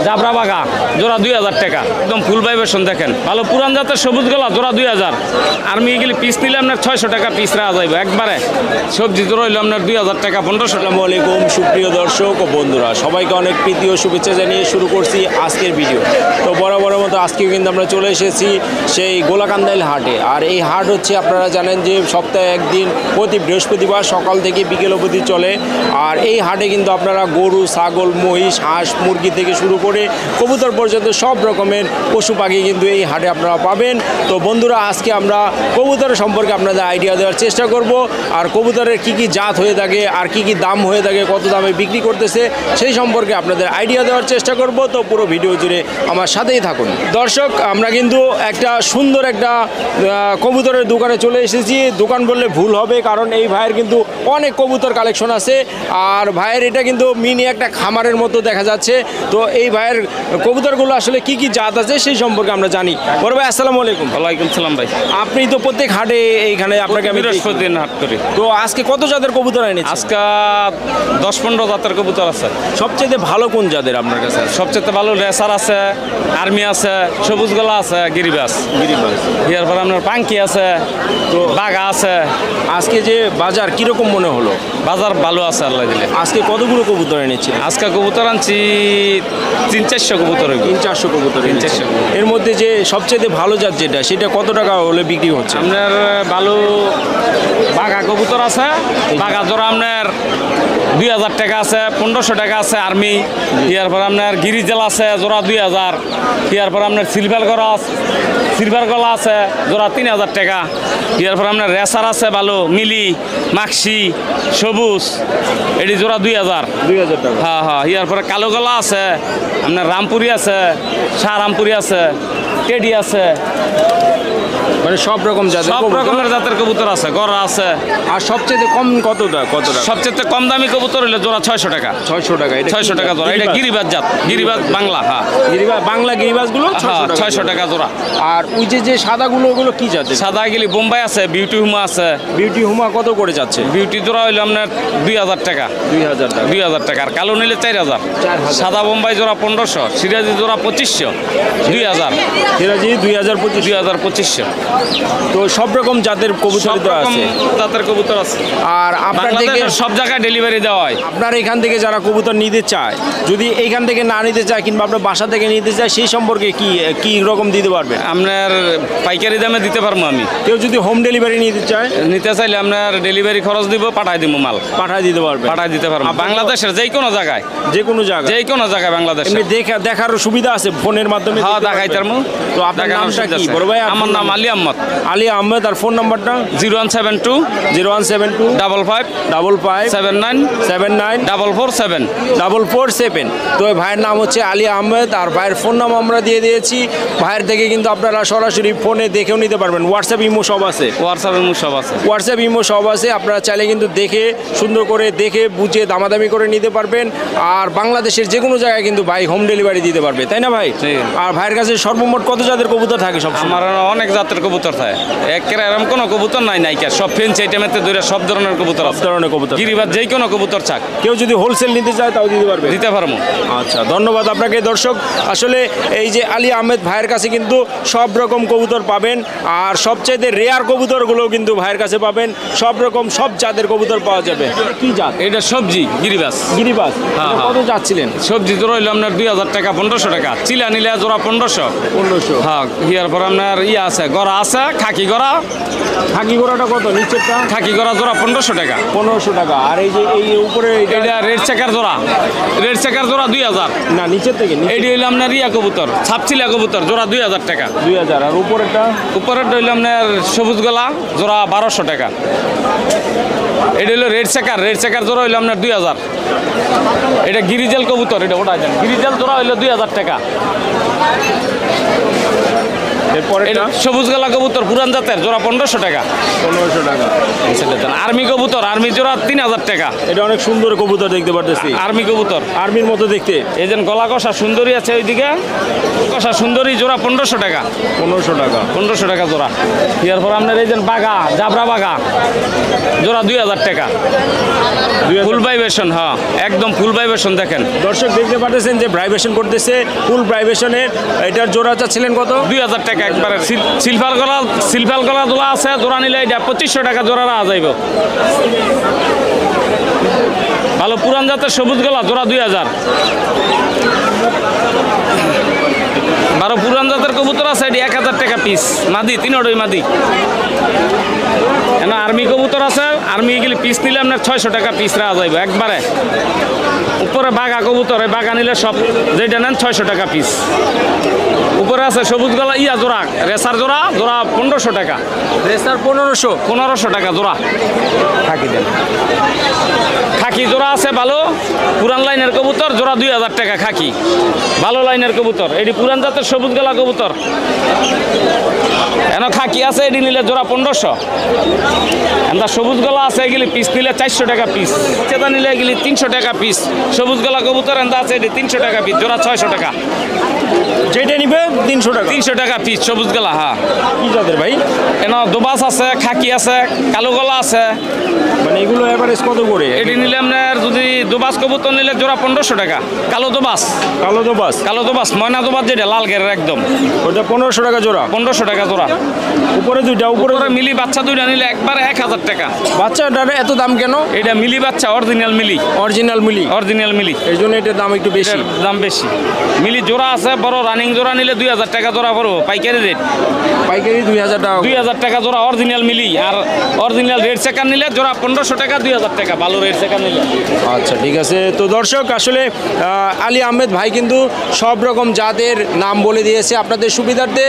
জাবরা বাঘা জোড়া 2000 টাকা, একদম ফুল ভাইবেশন দেখেন, ভালো পুরান জাতের সবুজ গলা জোড়া 2000। আর্মি এগুলি পিস নিলে আপনার 600 টাকা পিস রাখা যাইব একবারে। সবজি জোড়া হইলো আপনার 2000 টাকা 1500। আসসালামু আলাইকুম সুপ্রিয় দর্শক ও বন্ধুরা, সবাইকে অনেক প্রীতি ও শুভেচ্ছা জানিয়ে শুরু করছি আজকের ভিডিও। তো বরাবরের মতো আজকেও কিন্তু আমরা চলে এসেছি সেই গোলাকান্দাইল হাটে। আর এই হাট হচ্ছে আপনারা জানেন যে সপ্তাহে একদিন প্রতি বৃহস্পতিবার সকাল থেকে বিকেল অবধি চলে। আর এই হাটে কিন্তু আপনারা গরু, ছাগল, মহিষ, হাঁস, মুরগি থেকে শুরু করে কবুতর পর্যন্ত সব রকমের পশু পাখি কিন্তু এই হাটে আপনারা পাবেন। তো বন্ধুরা, আজকে আমরা কবুতরের সম্পর্কে আপনাদের আইডিয়া দেওয়ার চেষ্টা করব। আর কবুতরের কি কি জাত হয়ে থাকে, আর কি কি দাম হয়ে থাকে, কত দামে বিক্রি করতেছে সেই সম্পর্কে আপনাদের আইডিয়া দেওয়ার চেষ্টা করব। তো পুরো ভিডিও জুড়ে আমার সাথেই থাকুন। দর্শক, আমরা কিন্তু একটা সুন্দর একটা কবুতরের দোকানে চলে এসেছি। দোকান বললে ভুল হবে, কারণ এই ভাইয়ের কিন্তু অনেক কবুতর কালেকশন আছে। আর ভাইয়ের এটা কিন্তু মিনি একটা খামারের মতো দেখা যাচ্ছে। তো এই ভাইয়ের কবুতরগুলো আসলে কি কি জাত আছে সেই সম্পর্কে আমরা জানি। বড় ভাই, আসসালামু আলাইকুম। ওয়ালাইকুম সালাম ভাই। আপনি তো প্রত্যেক হাটে এইখানে আপনাকে আমি বৃহস্পতি দিন হাট করি। তো আজকে কত জাতের কবুতর এনেছেন? আজকে 10-15 জাতের কবুতর আছে। সবচেয়ে ভালো কোন জাতের আপনার কাছে? সবচেয়ে ভালো রেসার আছে, আর্মি আছে, সবুজ গলা আছে, গিরিবাস। এরপর আপনার পাঙ্কি আছে, তো বাঘা আছে। আজকে যে বাজার কিরকম মনে হলো? বাজার ভালো আছে আল্লাহ দিলে। আজকে কতগুলো কবুতর এনেছি? আজকে কবুতর আনছি 300-400 কবুতর। 300-400 কবুতর। 300-400 এর মধ্যে যে সবচেয়ে ভালো জাত যেটা, সেটা কত টাকা হলে বিক্রি হচ্ছে? আপনার ভালো বাঘা কবুতর আছে, বাঘা জোড়া আপনার 2000 টাকা আছে, 1500 টাকা আছে আর্মি। এরপর আপনার গিরিজেল আছে জোড়া 2000। এরপর আপনার সিলভার গলা আছে জোড়া 3000 টাকা। এরপর আপনার রেসার আছে ভালো, মিলি, মাক্সি, সবুজ, এটি জোড়া 2000 টাকা। হ্যাঁ হ্যাঁ। এরপরে কালো গলা আছে, আপনার রামপুরি আছে, শাহ রামপুরি আছে, টেডি আছে, মানে সব রকম জাতের সব রকমের জাতের কবুতর আছে, গড়া আছে। আর সবচেয়ে কম কত টাকা? সবচেয়ে কম দামি কবুতর হলে জোড়া 600 টাকা। 600 টাকা। 600 টাকা জোড়া। এটা গিরিবাজ জাত, গিরিবাজ বাংলা। হ্যাঁ, বাংলা গিরিবাজগুলো 600 টাকা জোড়া। আর ওই যে সাদাগুলো, ওগুলো কি জাতের? সাদা গেলি বোম্বাই আছে, বিউটি হুমা আছে। বিউটি হুমা কত করে যাচ্ছে? বিউটি জোড়া হইলো আপনার 2000 টাকা। 2000 টাকা। 2000 টাকা। আর কালো নিলে 4000। সাদা বোম্বাই জোড়া 1500, সিরাজি জোড়া 2500, 2000। সিরাজি 2025। 2500। তো সব রকম জাতের কবুতর সব রকম আছে। জাতের কবুতর আছে। আর আপনার থেকে সব জায়গায় ডেলিভারি দেওয়া হয়। আপনার এখান থেকে যারা কবুতর নিতে চায়, যদি এইখান থেকে না নিতে চায় কিংবা আপনার বাসা থেকে নিতে চায়, সেই সম্পর্কে কি রকম দিতে পারবেন? আপনার পাইকারি দামে দিতে পারবো আমি। কেউ যদি হোম ডেলিভারি নিতে চাইলে আপনার ডেলিভারি খরচ দিব, পাঠাই দিব, মাল পাঠাই দিতে পারবো। বাংলাদেশের যে কোনো জায়গায় বাংলাদেশে দেখার সুবিধা আছে ফোনের মাধ্যমে? হ্যাঁ, দেখাই তার। তো আপনার নামটা কি বড় ভাই? আমার নাম আলী আহমদ। আর ফোন নাম্বারটা 0172 0172 55 55 79 79 447 447। তো ওই ভাইয়ের নাম হচ্ছে আলী আহমেদ। আর ভাইয়ের ফোন নাম আমরা দিয়ে দিয়েছি। ভাইয়ের থেকে কিন্তু আপনারা সরাসরি ফোনে দেখেও নিতে পারবেন। হোয়াটসঅ্যাপ ইমো সব আছে। হোয়াটসঅ্যাপ ইমো সব আছে। আপনারা চাইলে কিন্তু দেখে, সুন্দর করে দেখে বুঝে দামাদামি করে নিতে পারবেন। আর বাংলাদেশের যে কোনো জায়গায় কিন্তু ভাই হোম ডেলিভারি দিতে পারবে, তাই না ভাই? আর ভাইয়ের কাছে সর্বমোট কত জাতের কবুতর থাকে? আমার অনেক জাতের কবুতর থাকে, একেবারে এরকম কোনো কবুতর নাই সব ফেন্সি আইটেমেতে ধরে সব ধরনের কবুতর, সব ধরনের কবুতর, গিরিবাজ যে কোনো কবুতর চাক। কেউ যদি হোলসেল নিতে চায় তাও দিতে পারবো। আচ্ছা, ধন্যবাদ আপনাকে। দর্শক, আসলে এই যে আলী আহমেদ ভাইয়ের কাছে কিন্তু সব রকম কবুতর পাবেন। আর সবচাইতে রেয়ার কবুতরগুলো কিন্তু ভাইয়ের কাছে পাবেন। সব রকম সব জাতের কবুতর পাওয়া যাবে। কি জাত এটা? সবজি গিরিবাজ। কত যাচ্ছিলেন? সবজি জোড়া হইলো আপনার 2000 টাকা, 1500 টাকা। চিলা নিলে জোড়া 1500। হ্যাঁ। ইয়ার পর আপনার আছে, গড়া আছে, খাকি গড়া। খাকি গড়াটা কত? নিচেরটা খাকি গড়া জোড়া 1500 টাকা। 1500 টাকা। আর এই যে এই উপরে এটা রেড চেকার জোড়া 2000। না, নিচের থেকে এইটি হইলো আপনার কবুতর, ছাপচিলা কবুতর জোড়া 2000 টাকা। 2000। আর উপরেরটা হইলো আপনার সবুজ গলা জোড়া 1200 টাকা। এটা হলো রেড চেকার জোড়া হইলো আপনার 2000। এটা গিরিজেল কবুতর, এটা ওটা গিরিজেল জোড়া হইলো 2000 টাকা। এরপরে এটা সবুজ গলা কবুতর পুরান জাতের জোড়া 1500 টাকা। 1500 টাকা। আর্মি কবুতর, আর্মি জোড়া 3000 টাকা। এটা অনেক সুন্দর কবুতর দেখতে পারতেছি, আর্মি কবুতর আর্মির মতো দেখতে। এই যে গলা কষা সুন্দরী আছে ওইদিকে, কষা সুন্দরী জোড়া 1500 টাকা। 1500 টাকা। 1500 টাকা জোড়া। এরপর আপনার এই যে বাগা, জাবরা বাগা জোড়া 2000 টাকা। ফুল ভাইব্রেশন, হ্যাঁ একদম ফুল ভাইব্রেশন। দেখেন দর্শক দেখতে পাচ্ছেন যে ভাইব্রেশন করতেছে, ফুল ভাইব্রেশনের। এটার জোড়া চাচ্ছিলেন কত? 2000 টাকা একবারে। সিলভার গলা দোলা আছে, জোড়া নিলে এটা 2500 টাকা জোড়া রাখা যাইব। ভালো পুরান জাতের সবুজ গলা জোড়া 2000। বারো পুরান জাতের কবুতর আছে, এটি 1000 টাকা পিস। মাদি, তিনোটাই মাদি। না আর্মি কবুতর আছে, আর্মি এগুলি পিস নিলে আপনার 600 টাকা পিস রাখা যাইব একবারে। উপরে বাঘা কবুতর, এই বাঘা নিলে সব যেটা নেন 600 টাকা পিস। উপরে আছে সবুজ গলা ইয়া জোড়া, রেসার জোড়া 1500 টাকা। রেসার 1500 টাকা জোড়া। খাকি দেন, খাকি জোড়া আছে ভালো পুরান লাইনের কবুতর, জোড়া 2000 টাকা খাকি। ভালো লাইনের কবুতর, এটি পুরান জাতের সবুজ গলা কবুতর। এন খাকি আছে, এটি নিলে জোড়া 1500। এন্দা সবুজ গলা আছে, এগুলি পিস নিলে 400 টাকা পিস। চেতা নিলে এগুলি 300 টাকা পিস। সবুজ গলা কবুতর এন্দা আছে, এটি 300 টাকা পিস, জোড়া 600 টাকা। যেটা নিবে 300 টাকা। 300 টাকা পিস সবুজ গলা। হ্যাঁ কি জাতের ভাই? এন দোবাস আছে, খাকি আছে, কালো গলা আছে। মানে এগুলো এভারেজ কত করে? এটি নিলে আপনার যদি দোবাস কবুতর নিলে জোড়া 1500 টাকা। কালো দোবাস, কালো দোবাস, কালো দোবাস ময়না দোবাস যেটা লাল গেরের একদম, ওটা 1500 টাকা জোড়া। 1500 টাকা জোড়া। উপরে দুইটা, উপরে মিলি বাচ্চা দুইটা নিলে একবারে 1000 টাকা। বাচ্চাটার এত দাম কেন? এটা মিলি বাচ্চা, অরিজিনাল মিলি। অরিজিনাল মিলি, অরিজিনাল মিলি, এই জন্য এটার দাম একটু বেশি। দাম বেশি। মিলি জোড়া আছে বড়, রানিং জোড়া নিলে 2000 টাকা জোড়া পড়বো পাইকারি রেট। পাইকারি 2000 টাকা। 2000 টাকা জোড়া অরিজিনাল মিলি। আর অরিজিনাল রেড সেকার নিলে জোড়া 1500 টাকা, 2000 টাকা ভালো রেড সেকার নিলে। আচ্ছা ঠিক আছে। তো দর্শক আসলে আলী আহমেদ ভাই কিন্তু সব রকম জাতের নাম বলে দিয়েছে আপনাদের সুবিধার্থে,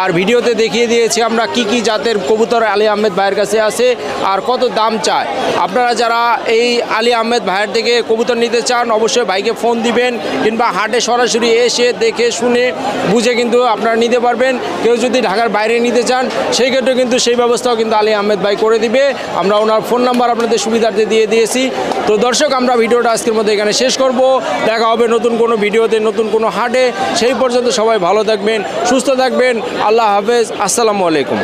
আর ভিডিওতে দেখিয়ে দিয়েছি আমরা কি কি জাতের কবুতর আলী আহমেদ ভাইয়ের কাছে আছে আর কত দাম চায়। আপনারা যারা এই আলী আহমেদ ভাইয়ের থেকে কবুতর নিতে চান অবশ্যই ভাইকে ফোন দিবেন, কিংবা হাটে সরাসরি এসে দেখে শুনে বুঝে কিন্তু আপনারা নিতে পারবেন। কেউ যদি ঢাকার বাইরে নিতে চান সেই ক্ষেত্রে কিন্তু সেই ব্যবস্থাও কিন্তু আলী আহমেদ ভাই করে দিবে। আমরা ওনার ফোন নাম্বার আপনাদের সুবিধার্থে দিয়ে দিয়েছি। তো দর্শক আমরা ভিডিওটা আজকের মধ্যে এখানে শেষ করব। দেখা হবে নতুন কোনো ভিডিওতে, নতুন কোনো হাটে। সেই পর্যন্ত সবাই ভালো থাকবেন, সুস্থ থাকবেন। আল্লাহ হাফেজ, আসসালামু আলাইকুম।